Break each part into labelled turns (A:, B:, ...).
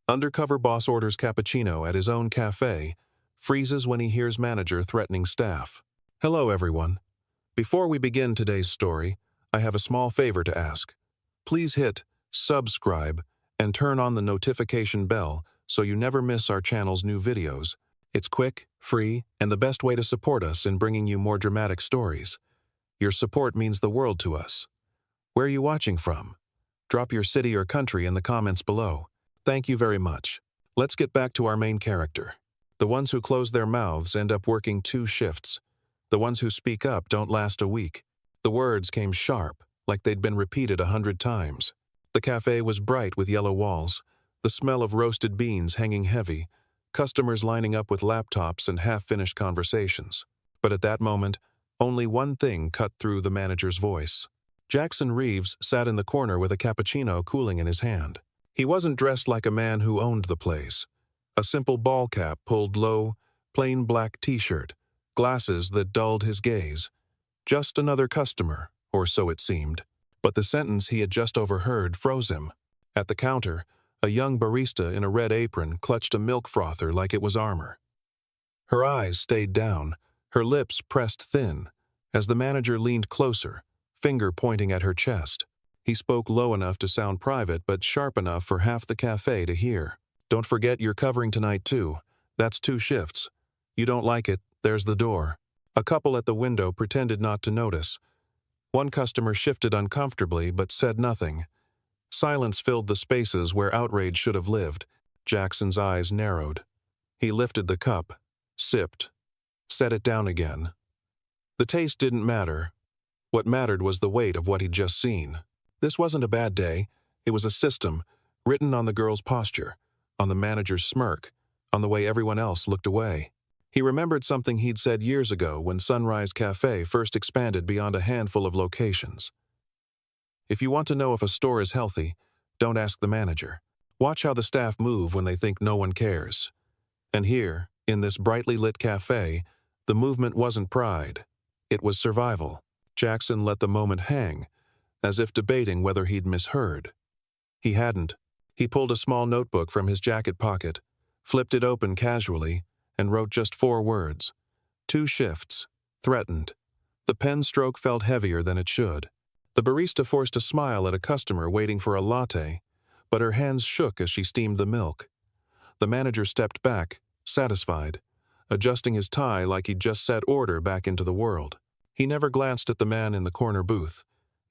A: Undercover boss orders cappuccino at his own café, freezes when he hears manager threatening staff. Hello everyone. Before we begin today's story, I have a small favor to ask. Please hit subscribe and turn on the notification bell so you never miss our channel's new videos. It's quick, free, and the best way to support us in bringing you more dramatic stories. Your support means the world to us. Where are you watching from? Drop your city or country in the comments below. Thank you very much. Let's get back to our main character. The ones who close their mouths end up working 2 shifts. The ones who speak up don't last a week. The words came sharp, like they'd been repeated 100 times. The cafe was bright with yellow walls, the smell of roasted beans hanging heavy, customers lining up with laptops and half-finished conversations. But at that moment, only one thing cut through the manager's voice. Jackson Reeves sat in the corner with a cappuccino cooling in his hand. He wasn't dressed like a man who owned the place. A simple ball cap pulled low, plain black t-shirt, glasses that dulled his gaze. Just another customer, or so it seemed. But the sentence he had just overheard froze him. At the counter, a young barista in a red apron clutched a milk frother like it was armor. Her eyes stayed down, her lips pressed thin, as the manager leaned closer, finger pointing at her chest. He spoke low enough to sound private but sharp enough for half the cafe to hear. Don't forget you're covering tonight too. That's 2 shifts. You don't like it, there's the door. A couple at the window pretended not to notice. One customer shifted uncomfortably but said nothing. Silence filled the spaces where outrage should have lived. Jackson's eyes narrowed. He lifted the cup, sipped, set it down again. The taste didn't matter. What mattered was the weight of what he'd just seen. This wasn't a bad day. It was a system, written on the girl's posture, on the manager's smirk, on the way everyone else looked away. He remembered something he'd said years ago when Sunrise Cafe first expanded beyond a handful of locations. If you want to know if a store is healthy, don't ask the manager. Watch how the staff move when they think no one cares. And here, in this brightly lit cafe, the movement wasn't pride. It was survival. Jackson let the moment hang, as if debating whether he'd misheard. He hadn't. He pulled a small notebook from his jacket pocket, flipped it open casually, and wrote just 4 words. 2 shifts. Threatened. The pen stroke felt heavier than it should. The barista forced a smile at a customer waiting for a latte, but her hands shook as she steamed the milk. The manager stepped back, satisfied, adjusting his tie like he'd just set order back into the world. He never glanced at the man in the corner booth,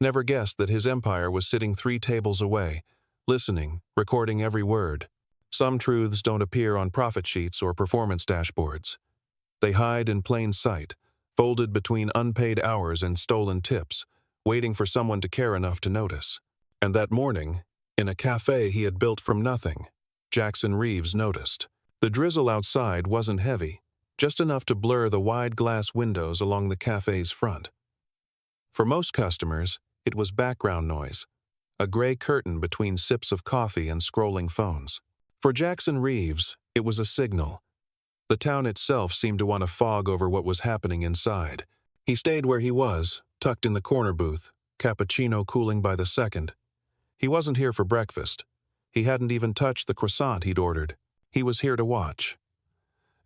A: never guessed that his empire was sitting 3 tables away, listening, recording every word. Some truths don't appear on profit sheets or performance dashboards. They hide in plain sight, folded between unpaid hours and stolen tips, waiting for someone to care enough to notice. And that morning, in a cafe he had built from nothing, Jackson Reeves noticed. The drizzle outside wasn't heavy, just enough to blur the wide glass windows along the cafe's front. For most customers, it was background noise, a gray curtain between sips of coffee and scrolling phones. For Jackson Reeves, it was a signal. The town itself seemed to want to fog over what was happening inside. He stayed where he was, tucked in the corner booth, cappuccino cooling by the second. He wasn't here for breakfast. He hadn't even touched the croissant he'd ordered. He was here to watch.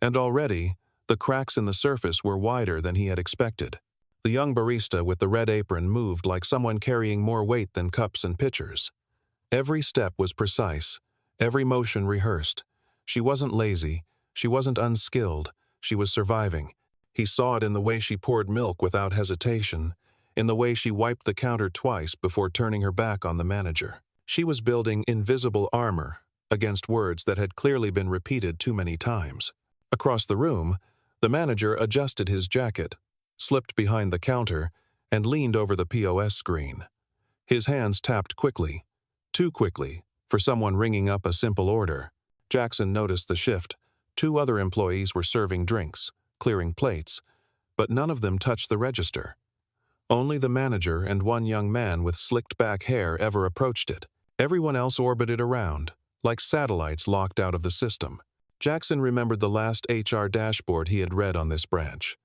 A: And already, the cracks in the surface were wider than he had expected. The young barista with the red apron moved like someone carrying more weight than cups and pitchers. Every step was precise, every motion rehearsed. She wasn't lazy, she wasn't unskilled, she was surviving. He saw it in the way she poured milk without hesitation, in the way she wiped the counter twice before turning her back on the manager. She was building invisible armor against words that had clearly been repeated too many times. Across the room, the manager adjusted his jacket, slipped behind the counter, and leaned over the POS screen. His hands tapped quickly, too quickly, for someone ringing up a simple order. Jackson noticed the shift. 2 other employees were serving drinks, clearing plates, but none of them touched the register. Only the manager and 1 young man with slicked back hair ever approached it. Everyone else orbited around, like satellites locked out of the system. Jackson remembered the last HR dashboard he had read on this branch.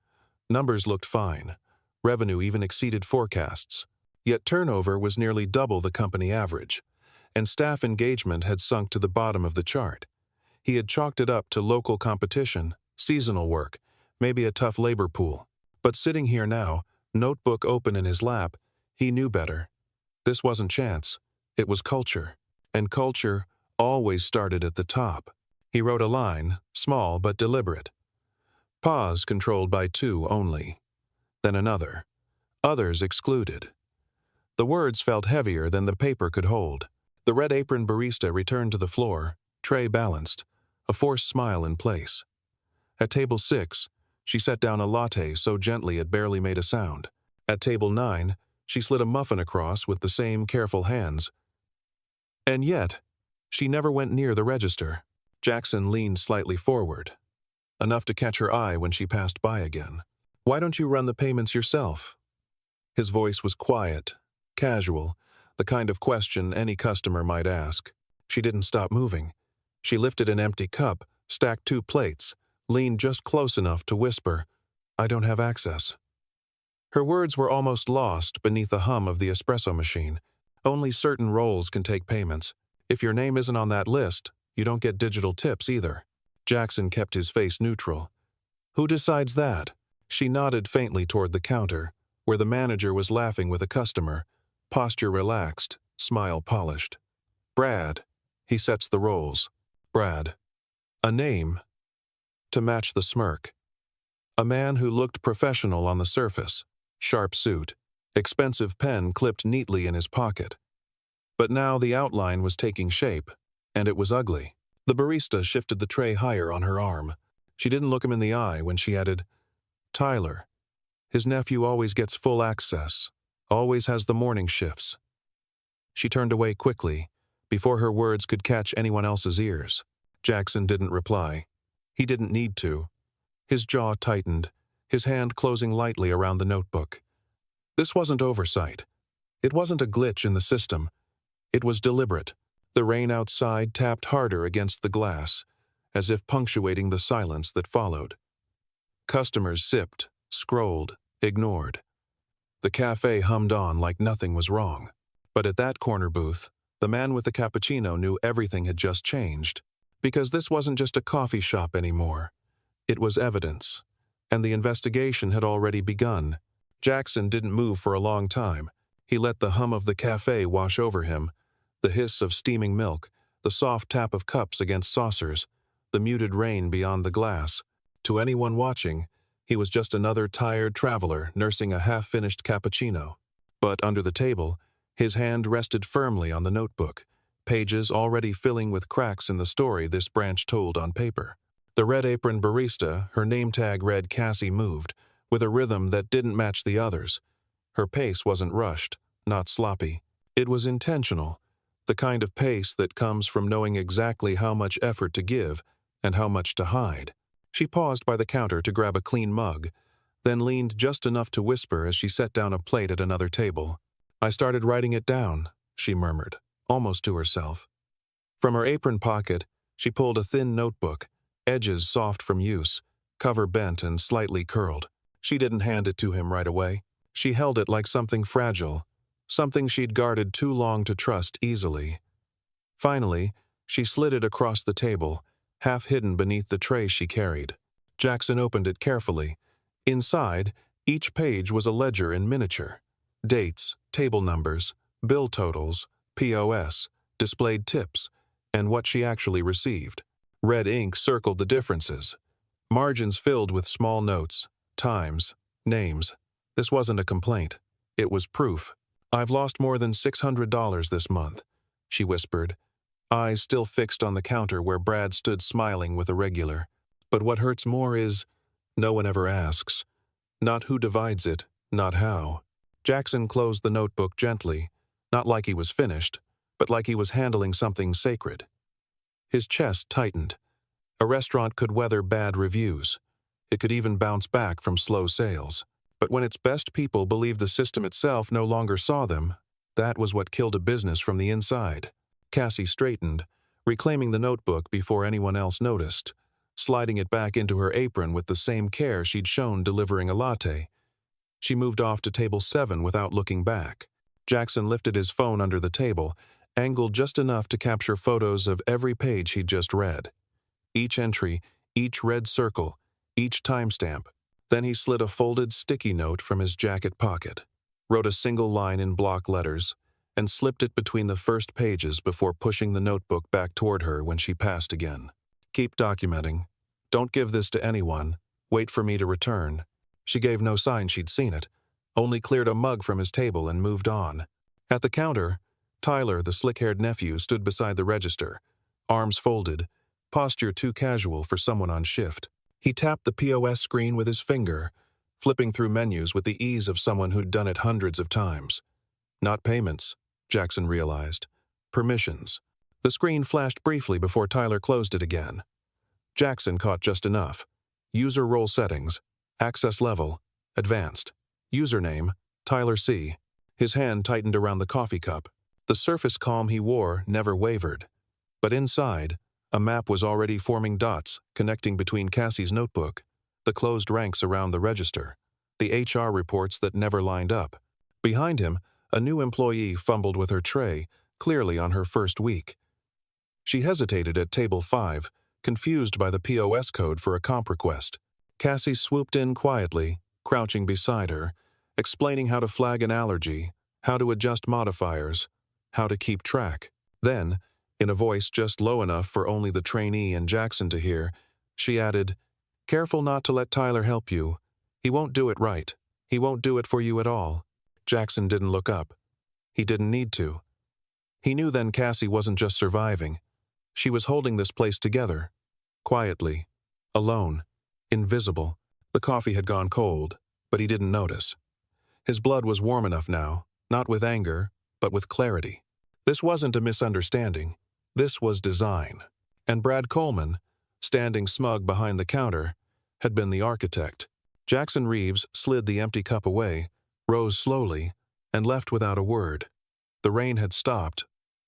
A: Numbers looked fine. Revenue even exceeded forecasts. Yet turnover was nearly double the company average. and staff engagement had sunk to the bottom of the chart. He had chalked it up to local competition, seasonal work, maybe a tough labor pool. But sitting here now, notebook open in his lap, he knew better. This wasn't chance, it was culture. And culture always started at the top. He wrote a line, small but deliberate. Pause controlled by two only. Then another. Others excluded. The words felt heavier than the paper could hold. The red apron barista returned to the floor, tray balanced, a forced smile in place. At table 6, she set down a latte so gently it barely made a sound. At table 9, she slid a muffin across with the same careful hands. And yet, she never went near the register. Jackson leaned slightly forward, enough to catch her eye when she passed by again. "Why don't you run the payments yourself?" His voice was quiet, casual, the kind of question any customer might ask. She didn't stop moving. She lifted an empty cup, stacked 2 plates, leaned just close enough to whisper, "I don't have access." Her words were almost lost beneath the hum of the espresso machine. Only certain roles can take payments. If your name isn't on that list, you don't get digital tips either. Jackson kept his face neutral. "Who decides that?" She nodded faintly toward the counter, where the manager was laughing with a customer, posture relaxed, smile polished. "Brad. He sets the roles. Brad." A name to match the smirk. A man who looked professional on the surface. Sharp suit, expensive pen clipped neatly in his pocket. But now the outline was taking shape, and it was ugly. The barista shifted the tray higher on her arm. She didn't look him in the eye when she added, "Tyler. His nephew always gets full access, always has the morning shifts." She turned away quickly, before her words could catch anyone else's ears. Jackson didn't reply. He didn't need to. His jaw tightened, his hand closing lightly around the notebook. This wasn't oversight. It wasn't a glitch in the system. It was deliberate. The rain outside tapped harder against the glass, as if punctuating the silence that followed. Customers sipped, scrolled, ignored. The cafe hummed on like nothing was wrong. But at that corner booth, the man with the cappuccino knew everything had just changed. Because this wasn't just a coffee shop anymore. It was evidence. And the investigation had already begun. Jackson didn't move for a long time. He let the hum of the cafe wash over him, the hiss of steaming milk, the soft tap of cups against saucers, the muted rain beyond the glass. To anyone watching, he was just another tired traveler nursing a half-finished cappuccino. But under the table, his hand rested firmly on the notebook, pages already filling with cracks in the story this branch told on paper. The red apron barista, her name tag read Cassie, moved, with a rhythm that didn't match the others. Her pace wasn't rushed, not sloppy. It was intentional, the kind of pace that comes from knowing exactly how much effort to give and how much to hide. She paused by the counter to grab a clean mug, then leaned just enough to whisper as she set down a plate at another table. "I started writing it down," she murmured, almost to herself. From her apron pocket, she pulled a thin notebook, edges soft from use, cover bent and slightly curled. She didn't hand it to him right away. She held it like something fragile, something she'd guarded too long to trust easily. Finally, she slid it across the table, half hidden beneath the tray she carried. Jackson opened it carefully. Inside, each page was a ledger in miniature. Dates, table numbers, bill totals, POS, displayed tips, and what she actually received. Red ink circled the differences. Margins filled with small notes, times, names. This wasn't a complaint. It was proof. "I've lost more than $600 this month," she whispered, eyes still fixed on the counter where Brad stood smiling with a regular. "But what hurts more is, no one ever asks. Not who divides it, not how." Jackson closed the notebook gently, not like he was finished, but like he was handling something sacred. His chest tightened. A restaurant could weather bad reviews. It could even bounce back from slow sales. But when its best people believed the system itself no longer saw them, that was what killed a business from the inside. Cassie straightened, reclaiming the notebook before anyone else noticed, sliding it back into her apron with the same care she'd shown delivering a latte. She moved off to table 7 without looking back. Jackson lifted his phone under the table, angled just enough to capture photos of every page he'd just read. Each entry, each red circle, each timestamp. Then he slid a folded sticky note from his jacket pocket, wrote a single line in block letters, and slipped it between the first pages before pushing the notebook back toward her when she passed again. "Keep documenting. Don't give this to anyone. Wait for me to return." She gave no sign she'd seen it, only cleared a mug from his table and moved on. At the counter, Tyler, the slick-haired nephew, stood beside the register, arms folded, posture too casual for someone on shift. He tapped the POS screen with his finger, flipping through menus with the ease of someone who'd done it hundreds of times. Not payments, Jackson realized. Permissions. The screen flashed briefly before Tyler closed it again. Jackson caught just enough. User role settings. Access level. Advanced. Username. Tyler C. His hand tightened around the coffee cup. The surface calm he wore never wavered. But inside, a map was already forming dots, connecting between Cassie's notebook, the closed ranks around the register, the HR reports that never lined up. Behind him, a new employee fumbled with her tray, clearly on her first week. She hesitated at table 5, confused by the POS code for a comp request. Cassie swooped in quietly, crouching beside her, explaining how to flag an allergy, how to adjust modifiers, how to keep track. Then, in a voice just low enough for only the trainee and Jackson to hear, she added, "Careful not to let Tyler help you. He won't do it right. He won't do it for you at all." Jackson didn't look up. He didn't need to. He knew then Cassie wasn't just surviving. She was holding this place together. Quietly. Alone. Invisible. The coffee had gone cold, but he didn't notice. His blood was warm enough now, not with anger, but with clarity. This wasn't a misunderstanding. This was design. And Brad Coleman, standing smug behind the counter, had been the architect. Jackson Reeves slid the empty cup away, rose slowly, and left without a word. The rain had stopped,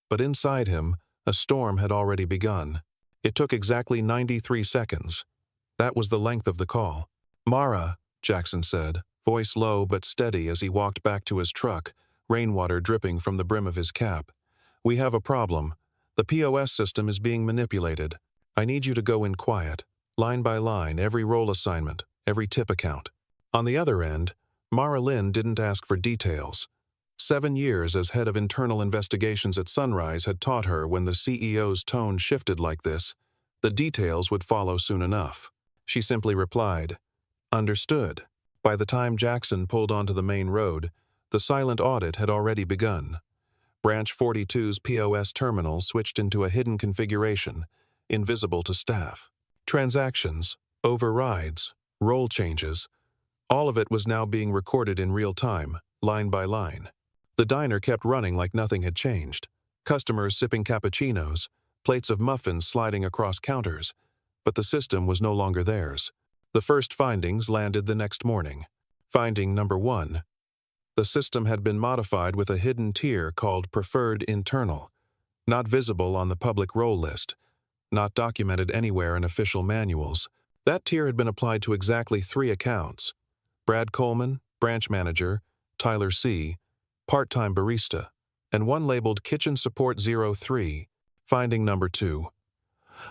A: but inside him, a storm had already begun. It took exactly 93 seconds. That was the length of the call. "Mara," Jackson said, voice low but steady as he walked back to his truck, rainwater dripping from the brim of his cap. "We have a problem. The POS system is being manipulated. I need you to go in quiet, line by line, every role assignment, every tip account." On the other end, Mara Lynn didn't ask for details. 7 years as head of internal investigations at Sunrise had taught her when the CEO's tone shifted like this, the details would follow soon enough. She simply replied, "Understood." By the time Jackson pulled onto the main road, the silent audit had already begun. Branch 42's POS terminal switched into a hidden configuration, invisible to staff. Transactions, overrides, role changes, all of it was now being recorded in real time, line by line. The diner kept running like nothing had changed. Customers sipping cappuccinos, plates of muffins sliding across counters, but the system was no longer theirs. The first findings landed the next morning. Finding number 1. The system had been modified with a hidden tier called Preferred Internal, not visible on the public role list, not documented anywhere in official manuals. That tier had been applied to exactly 3 accounts: Brad Coleman, branch manager, Tyler C., part-time barista, and one labeled Kitchen Support 03. Finding number 2.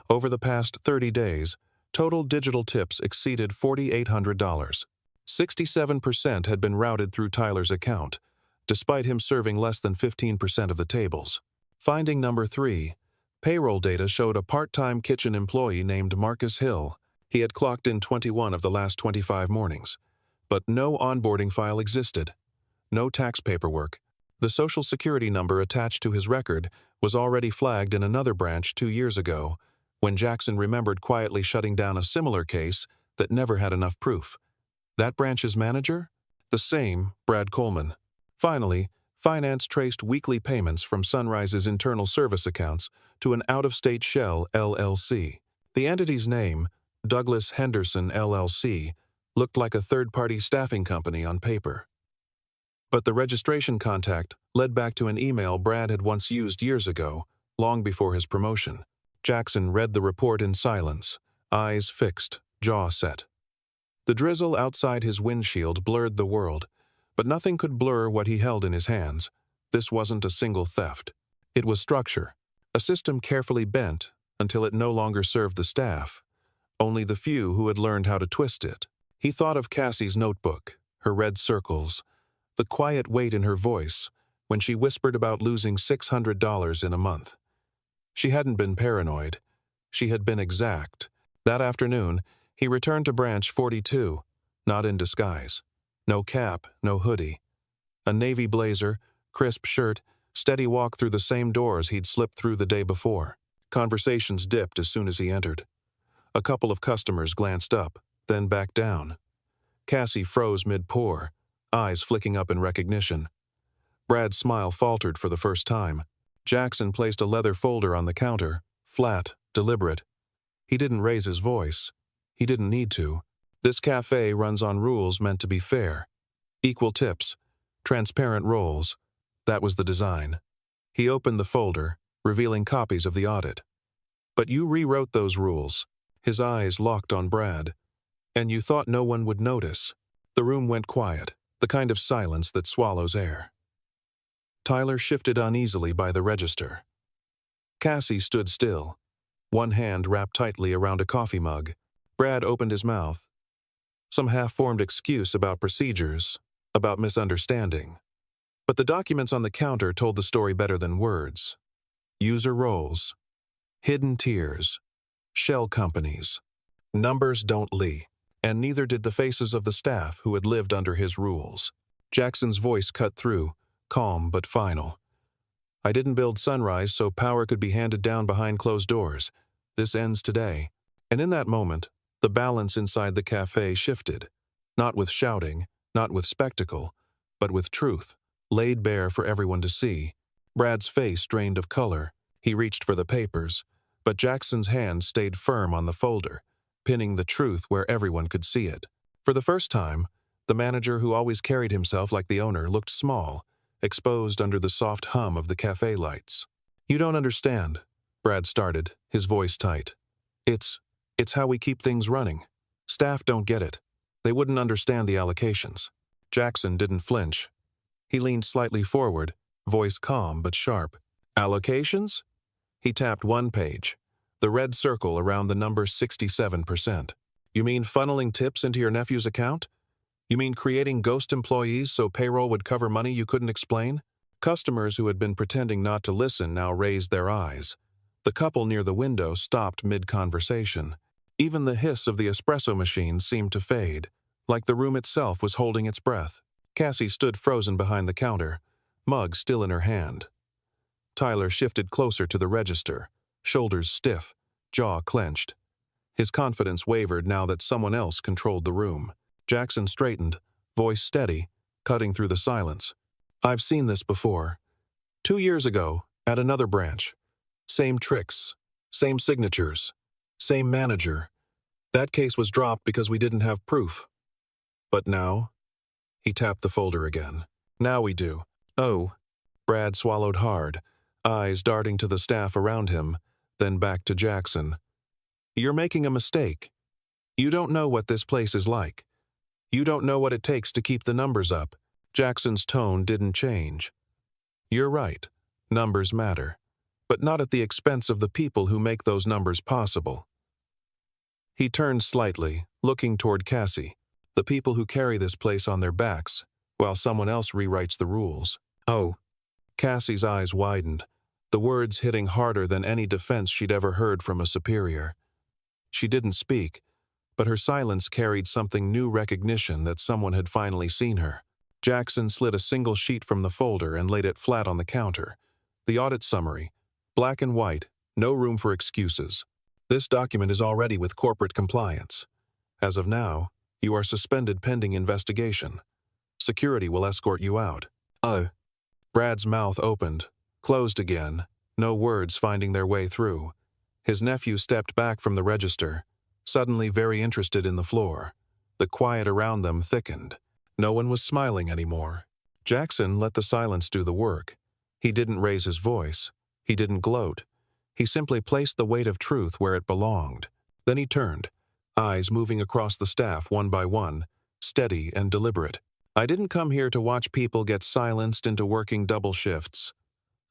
A: Over the past 30 days, total digital tips exceeded $4,800. 67% had been routed through Tyler's account, despite him serving less than 15% of the tables. Finding number 3. Payroll data showed a part-time kitchen employee named Marcus Hill. He had clocked in 21 of the last 25 mornings, but no onboarding file existed. No tax paperwork. The Social Security number attached to his record was already flagged in another branch 2 years ago, when Jackson remembered quietly shutting down a similar case that never had enough proof. That branch's manager? The same, Brad Coleman. Finally, finance traced weekly payments from Sunrise's internal service accounts to an out-of-state shell LLC. The entity's name, Douglas Henderson LLC, looked like a third-party staffing company on paper. But the registration contact led back to an email Brad had once used years ago, long before his promotion. Jackson read the report in silence, eyes fixed, jaw set. The drizzle outside his windshield blurred the world, but nothing could blur what he held in his hands. This wasn't a single theft. It was structure, a system carefully bent until it no longer served the staff, only the few who had learned how to twist it. He thought of Cassie's notebook, her red circles, the quiet weight in her voice when she whispered about losing $600 in a month. She hadn't been paranoid. She had been exact. That afternoon, he returned to Branch 42, not in disguise. No cap, no hoodie. A navy blazer, crisp shirt, steady walk through the same doors he'd slipped through the day before. Conversations dipped as soon as he entered. A couple of customers glanced up, then back down. Cassie froze mid-pour, eyes flicking up in recognition. Brad's smile faltered for the first time. Jackson placed a leather folder on the counter, flat, deliberate. He didn't raise his voice. He didn't need to. This cafe runs on rules meant to be fair. Equal tips, transparent roles. That was the design. He opened the folder, revealing copies of the audit. But you rewrote those rules. His eyes locked on Brad. And you thought no one would notice. The room went quiet, the kind of silence that swallows air. Tyler shifted uneasily by the register. Cassie stood still, one hand wrapped tightly around a coffee mug. Brad opened his mouth. Some half-formed excuse about procedures, about misunderstanding. But the documents on the counter told the story better than words. User roles, hidden tiers, shell companies. Numbers don't lie, and neither did the faces of the staff who had lived under his rules. Jackson's voice cut through, calm but final. I didn't build Sunrise so power could be handed down behind closed doors. This ends today. And in that moment, the balance inside the cafe shifted. Not with shouting, not with spectacle, but with truth, laid bare for everyone to see. Brad's face drained of color. He reached for the papers, but Jackson's hand stayed firm on the folder, pinning the truth where everyone could see it. For the first time, the manager who always carried himself like the owner looked small, exposed under the soft hum of the cafe lights. You don't understand, Brad started, his voice tight. It's how we keep things running. Staff don't get it. They wouldn't understand the allocations. Jackson didn't flinch. He leaned slightly forward, voice calm but sharp. Allocations? He tapped one page, the red circle around the number 67%. You mean funneling tips into your nephew's account? You mean creating ghost employees so payroll would cover money you couldn't explain? Customers who had been pretending not to listen now raised their eyes. The couple near the window stopped mid-conversation. Even the hiss of the espresso machine seemed to fade, like the room itself was holding its breath. Cassie stood frozen behind the counter, mug still in her hand. Tyler shifted closer to the register, shoulders stiff, jaw clenched. His confidence wavered now that someone else controlled the room. Jackson straightened, voice steady, cutting through the silence. I've seen this before. 2 years ago, at another branch. Same tricks, same signatures, same manager. That case was dropped because we didn't have proof. But now? He tapped the folder again. Now we do. Oh. Brad swallowed hard, eyes darting to the staff around him, then back to Jackson. You're making a mistake. You don't know what this place is like. You don't know what it takes to keep the numbers up. Jackson's tone didn't change. You're right. Numbers matter. But not at the expense of the people who make those numbers possible. He turned slightly, looking toward Cassie, the people who carry this place on their backs, while someone else rewrites the rules. Oh. Cassie's eyes widened, the words hitting harder than any defense she'd ever heard from a superior. She didn't speak, but her silence carried something new recognition that someone had finally seen her. Jackson slid a single sheet from the folder and laid it flat on the counter. The audit summary. Black and white, no room for excuses. This document is already with corporate compliance. As of now, you are suspended pending investigation. Security will escort you out. Brad's mouth opened, closed again, no words finding their way through. His nephew stepped back from the register, suddenly very interested in the floor. The quiet around them thickened. No one was smiling anymore. Jackson let the silence do the work. He didn't raise his voice. He didn't gloat. He simply placed the weight of truth where it belonged. Then he turned, eyes moving across the staff one by one, steady and deliberate. I didn't come here to watch people get silenced into working double shifts.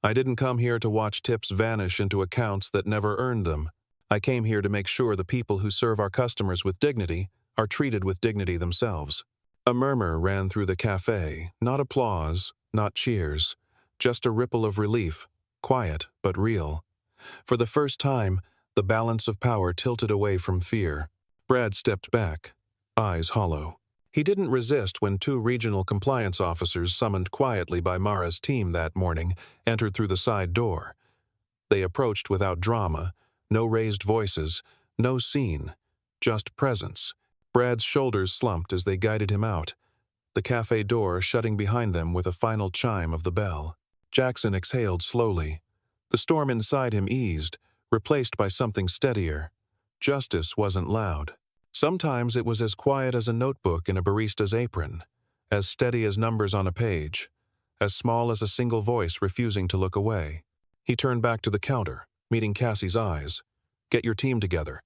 A: I didn't come here to watch tips vanish into accounts that never earned them. I came here to make sure the people who serve our customers with dignity are treated with dignity themselves. A murmur ran through the cafe, not applause, not cheers, just a ripple of relief, quiet but real. For the first time, the balance of power tilted away from fear. Brad stepped back, eyes hollow. He didn't resist when two regional compliance officers summoned quietly by Mara's team that morning entered through the side door. They approached without drama, no raised voices, no scene, just presence. Brad's shoulders slumped as they guided him out, the cafe door shutting behind them with a final chime of the bell. Jackson exhaled slowly. The storm inside him eased, replaced by something steadier. Justice wasn't loud. Sometimes it was as quiet as a notebook in a barista's apron, as steady as numbers on a page, as small as a single voice refusing to look away. He turned back to the counter, meeting Cassie's eyes. "Get your team together.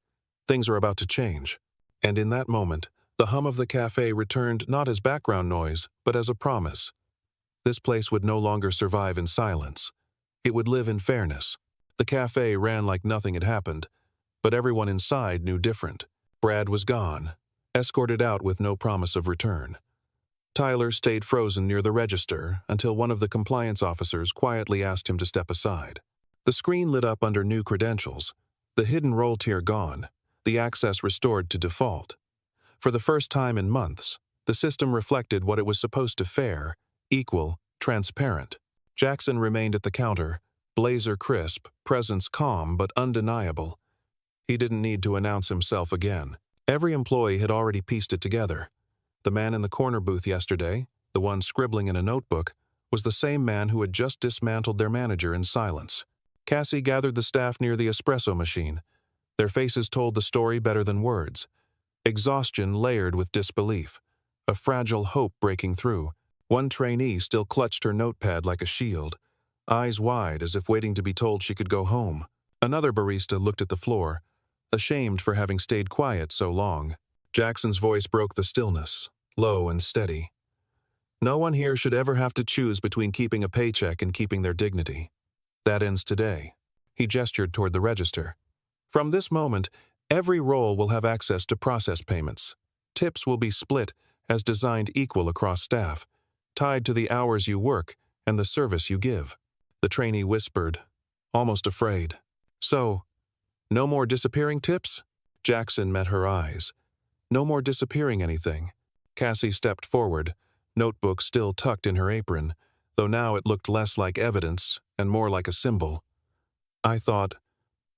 A: Things are about to change." And in that moment, the hum of the cafe returned not as background noise, but as a promise. This place would no longer survive in silence. It would live in fairness. The cafe ran like nothing had happened, but everyone inside knew different. Brad was gone, escorted out with no promise of return. Tyler stayed frozen near the register until one of the compliance officers quietly asked him to step aside. The screen lit up under new credentials, the hidden roll tier gone, the access restored to default. For the first time in months, the system reflected what it was supposed to: fair, equal, transparent. Jackson remained at the counter, blazer crisp, presence calm but undeniable. He didn't need to announce himself again. Every employee had already pieced it together. The man in the corner booth yesterday, the one scribbling in a notebook, was the same man who had just dismantled their manager in silence. Cassie gathered the staff near the espresso machine. Their faces told the story better than words. Exhaustion layered with disbelief, a fragile hope breaking through. One trainee still clutched her notepad like a shield, eyes wide as if waiting to be told she could go home. Another barista looked at the floor, ashamed for having stayed quiet so long. Jackson's voice broke the stillness, low and steady. "No one here should ever have to choose between keeping a paycheck and keeping their dignity. That ends today." He gestured toward the register. "From this moment, every role will have access to process payments. Tips will be split as designed equal across staff, tied to the hours you work and the service you give." The trainee whispered, almost afraid. "So, no more disappearing tips?" Jackson met her eyes. "No more disappearing anything." Cassie stepped forward, notebook still tucked in her apron, though now it looked less like evidence and more like a symbol. "I thought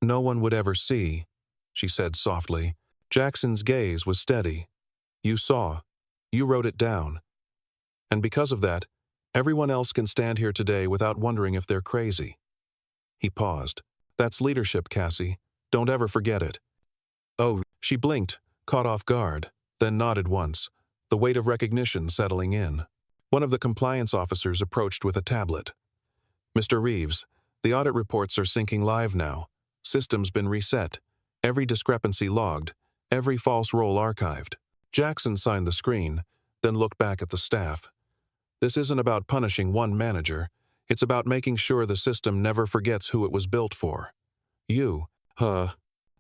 A: no one would ever see," she said softly. Jackson's gaze was steady. "You saw. You wrote it down. And because of that, everyone else can stand here today without wondering if they're crazy." He paused. "That's leadership, Cassie. Don't ever forget it." "Oh," she blinked, caught off guard, then nodded once, the weight of recognition settling in. One of the compliance officers approached with a tablet. "Mr. Reeves, the audit reports are syncing live now. System's been reset. Every discrepancy logged. Every false roll archived." Jackson signed the screen, then looked back at the staff. "This isn't about punishing one manager. It's about making sure the system never forgets who it was built for. You, huh?"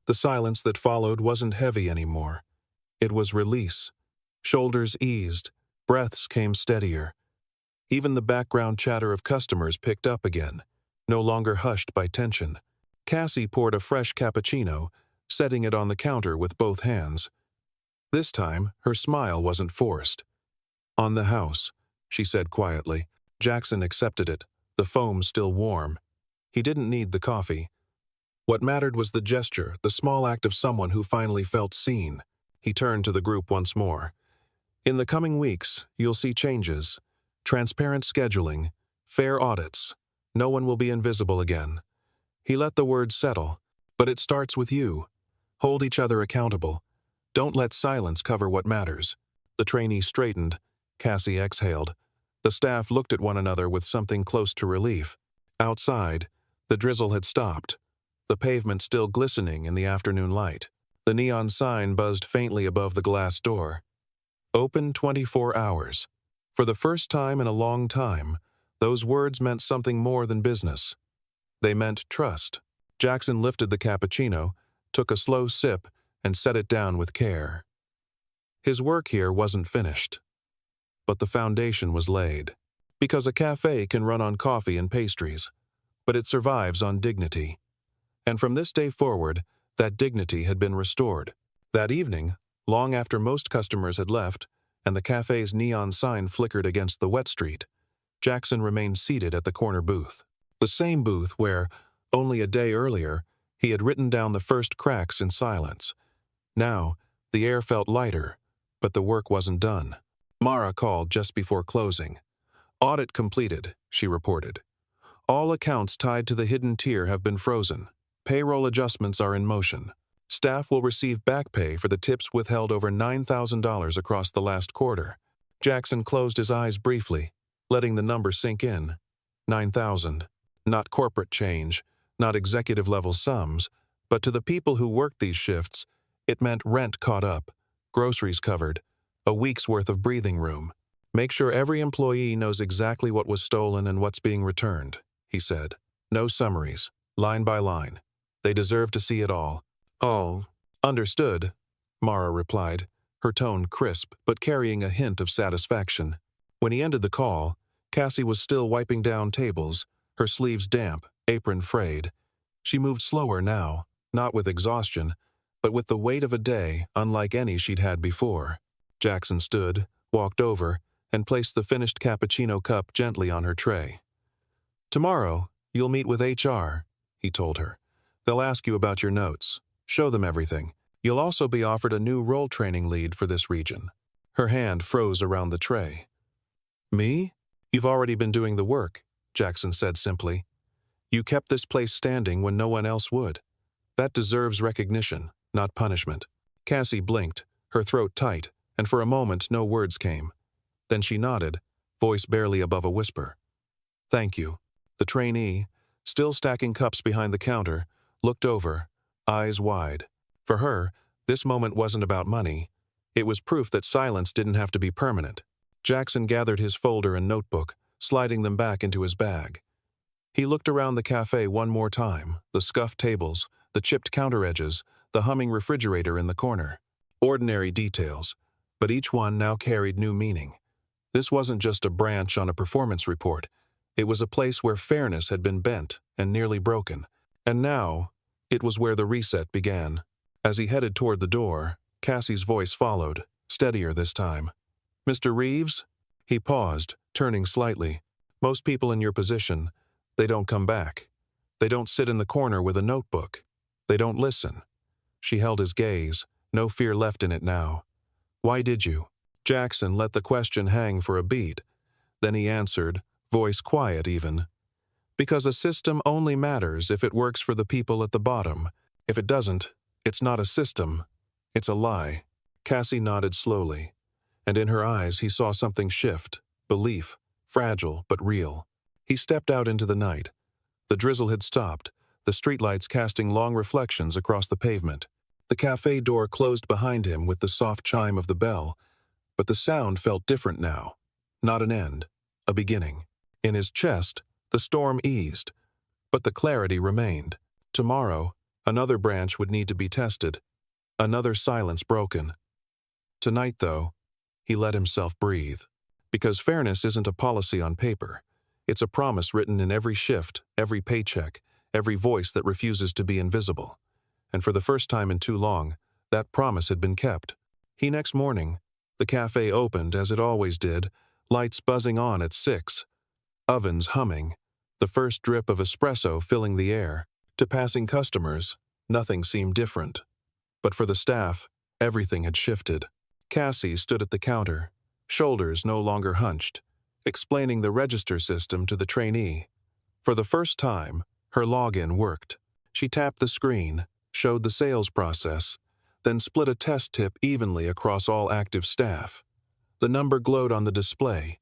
A: The silence that followed wasn't heavy anymore. It was release. Shoulders eased, breaths came steadier. Even the background chatter of customers picked up again, no longer hushed by tension. Cassie poured a fresh cappuccino, setting it on the counter with both hands. This time, her smile wasn't forced. "On the house," she said quietly. Jackson accepted it, the foam still warm. He didn't need the coffee. What mattered was the gesture, the small act of someone who finally felt seen. He turned to the group once more. "In the coming weeks, you'll see changes. Transparent scheduling, fair audits. No one will be invisible again." He let the words settle. "But it starts with you. Hold each other accountable. Don't let silence cover what matters." The trainee straightened. Cassie exhaled. The staff looked at one another with something close to relief. Outside, the drizzle had stopped, the pavement still glistening in the afternoon light. The neon sign buzzed faintly above the glass door. Open 24 hours. For the first time in a long time, Those words meant something more than business. They meant trust. Jackson lifted the cappuccino, took a slow sip, and set it down with care. His work here wasn't finished, but the foundation was laid. Because a cafe can run on coffee and pastries, but it survives on dignity. And from this day forward, that dignity had been restored. That evening, long after most customers had left, and the cafe's neon sign flickered against the wet street, Jackson remained seated at the corner booth. The same booth where, only a day earlier, he had written down the first cracks in silence. Now, the air felt lighter, but the work wasn't done. Mara called just before closing. "Audit completed," she reported. "All accounts tied to the hidden tier have been frozen. Payroll adjustments are in motion. Staff will receive back pay for the tips withheld over $9,000 across the last quarter." Jackson closed his eyes briefly, letting the number sink in. 9,000. Not corporate change, not executive-level sums, but to the people who worked these shifts, it meant rent caught up, groceries covered, a week's worth of breathing room. "Make sure every employee knows exactly what was stolen and what's being returned," he said. "No summaries, line by line. They deserve to see it all." "All understood," Mara replied, her tone crisp but carrying a hint of satisfaction. When he ended the call, Cassie was still wiping down tables, her sleeves damp, apron frayed. She moved slower now, not with exhaustion, but with the weight of a day unlike any she'd had before. Jackson stood, walked over, and placed the finished cappuccino cup gently on her tray. "Tomorrow, you'll meet with HR," he told her. "They'll ask you about your notes. Show them everything. You'll also be offered a new role training lead for this region." Her hand froze around the tray. "Me? You've already been doing the work," Jackson said simply. "You kept this place standing when no one else would. That deserves recognition, not punishment." Cassie blinked, her throat tight, and for a moment no words came. Then she nodded, voice barely above a whisper. "Thank you." The trainee, still stacking cups behind the counter, looked over, eyes wide. For her, this moment wasn't about money. It was proof that silence didn't have to be permanent. Jackson gathered his folder and notebook, sliding them back into his bag. He looked around the cafe one more time, the scuffed tables, the chipped counter edges, the humming refrigerator in the corner. Ordinary details, but each one now carried new meaning. This wasn't just a branch on a performance report. It was a place where fairness had been bent and nearly broken. And now, it was where the reset began. As he headed toward the door, Cassie's voice followed, steadier this time. "Mr. Reeves?" He paused, turning slightly. "Most people in your position, they don't come back. They don't sit in the corner with a notebook. They don't listen." She held his gaze, no fear left in it now. "Why did you?" Jackson let the question hang for a beat. Then he answered, voice quiet even. "Because a system only matters if it works for the people at the bottom. If it doesn't, it's not a system. It's a lie." Cassie nodded slowly, and in her eyes he saw something shift, belief, fragile but real. He stepped out into the night. The drizzle had stopped, the streetlights casting long reflections across the pavement. The cafe door closed behind him with the soft chime of the bell, but the sound felt different now. Not an end, a beginning. In his chest, the storm eased, but the clarity remained. Tomorrow, another branch would need to be tested, another silence broken. Tonight, though, he let himself breathe. Because fairness isn't a policy on paper. It's a promise written in every shift, every paycheck, every voice that refuses to be invisible. And for the first time in too long, that promise had been kept. Next morning, the cafe opened as it always did, lights buzzing on at 6, ovens humming, the first drip of espresso filling the air. To passing customers, nothing seemed different. But for the staff, everything had shifted. Cassie stood at the counter, shoulders no longer hunched, explaining the register system to the trainee. For the first time, her login worked. She tapped the screen, showed the sales process, then split a test tip evenly across all active staff. The number glowed on the display.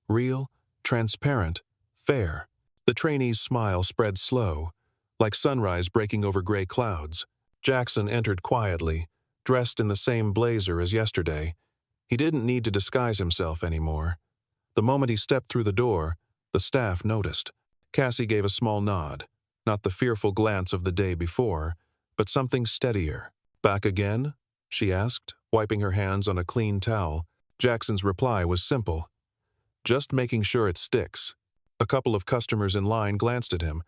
A: Real, transparent, fair. The trainee's smile spread slow, like sunrise breaking over gray clouds. Jackson entered quietly, dressed in the same blazer as yesterday. He didn't need to disguise himself anymore. The moment he stepped through the door, The staff noticed. Cassie gave a small nod, not the fearful glance of the day before, but something steadier. "Back again?" she asked, wiping her hands on a clean towel. Jackson's reply was simple. "Just making sure it sticks." A couple of customers in line glanced at him,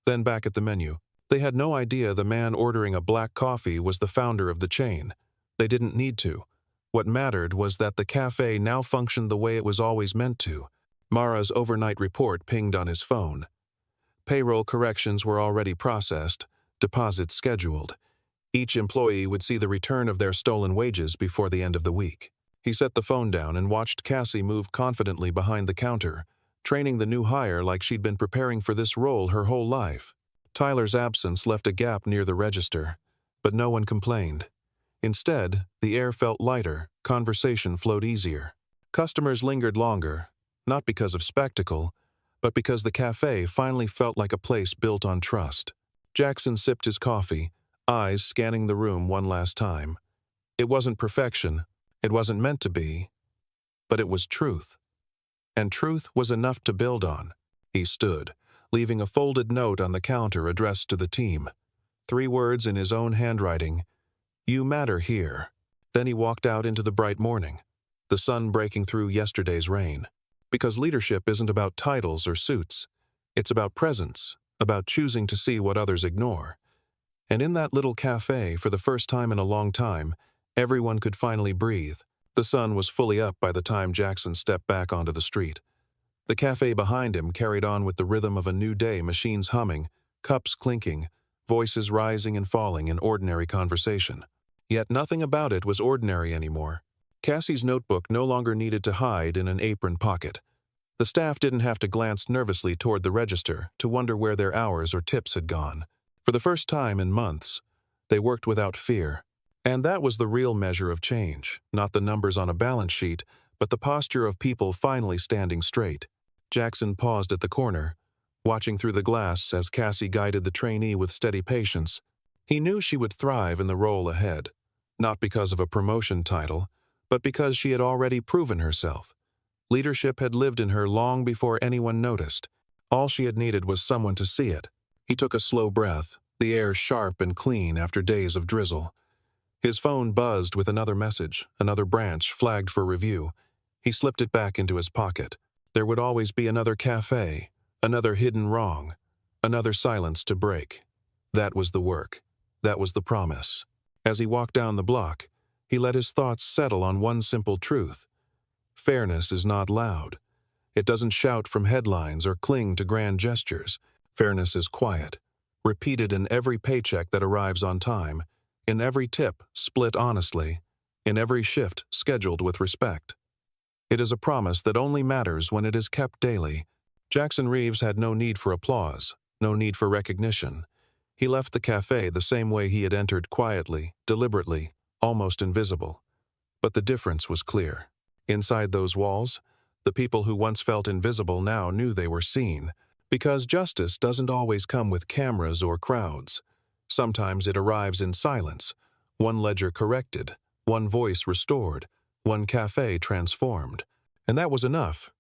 A: then back at the menu. They had no idea the man ordering a black coffee was the founder of the chain. They didn't need to. What mattered was that the cafe now functioned the way it was always meant to. Mara's overnight report pinged on his phone. Payroll corrections were already processed, deposits scheduled. Each employee would see the return of their stolen wages before the end of the week. He set the phone down and watched Cassie move confidently behind the counter, training the new hire like she'd been preparing for this role her whole life. Tyler's absence left a gap near the register, but no one complained. Instead, the air felt lighter, conversation flowed easier. Customers lingered longer, not because of spectacle, but because the cafe finally felt like a place built on trust. Jackson sipped his coffee, eyes scanning the room one last time. It wasn't perfection, it wasn't meant to be, but it was truth. And truth was enough to build on. He stood, leaving a folded note on the counter addressed to the team. 3 words in his own handwriting: "You matter here." Then he walked out into the bright morning, the sun breaking through yesterday's rain. Because leadership isn't about titles or suits. It's about presence, about choosing to see what others ignore. And in that little cafe, for the first time in a long time, everyone could finally breathe. The sun was fully up by the time Jackson stepped back onto the street. The cafe behind him carried on with the rhythm of a new day, machines humming, cups clinking, voices rising and falling in ordinary conversation. Yet nothing about it was ordinary anymore. Cassie's notebook no longer needed to hide in an apron pocket. The staff didn't have to glance nervously toward the register to wonder where their hours or tips had gone. For the first time in months, they worked without fear. And that was the real measure of change, not the numbers on a balance sheet, but the posture of people finally standing straight. Jackson paused at the corner, watching through the glass as Cassie guided the trainee with steady patience. He knew she would thrive in the role ahead, not because of a promotion title, but because she had already proven herself. Leadership had lived in her long before anyone noticed. All she had needed was someone to see it. He took a slow breath, the air sharp and clean after days of drizzle. His phone buzzed with another message, another branch flagged for review. He slipped it back into his pocket. There would always be another cafe, another hidden wrong, another silence to break. That was the work. That was the promise. As he walked down the block, he let his thoughts settle on one simple truth. Fairness is not loud. It doesn't shout from headlines or cling to grand gestures. Fairness is quiet, repeated in every paycheck that arrives on time, in every tip split honestly, in every shift scheduled with respect. It is a promise that only matters when it is kept daily. Jackson Reeves had no need for applause, no need for recognition. He left the cafe the same way he had entered, quietly, deliberately, almost invisible. But the difference was clear. Inside those walls, the people who once felt invisible now knew they were seen. Because justice doesn't always come with cameras or crowds. Sometimes it arrives in silence, one ledger corrected, one voice restored, one cafe transformed. And that was enough.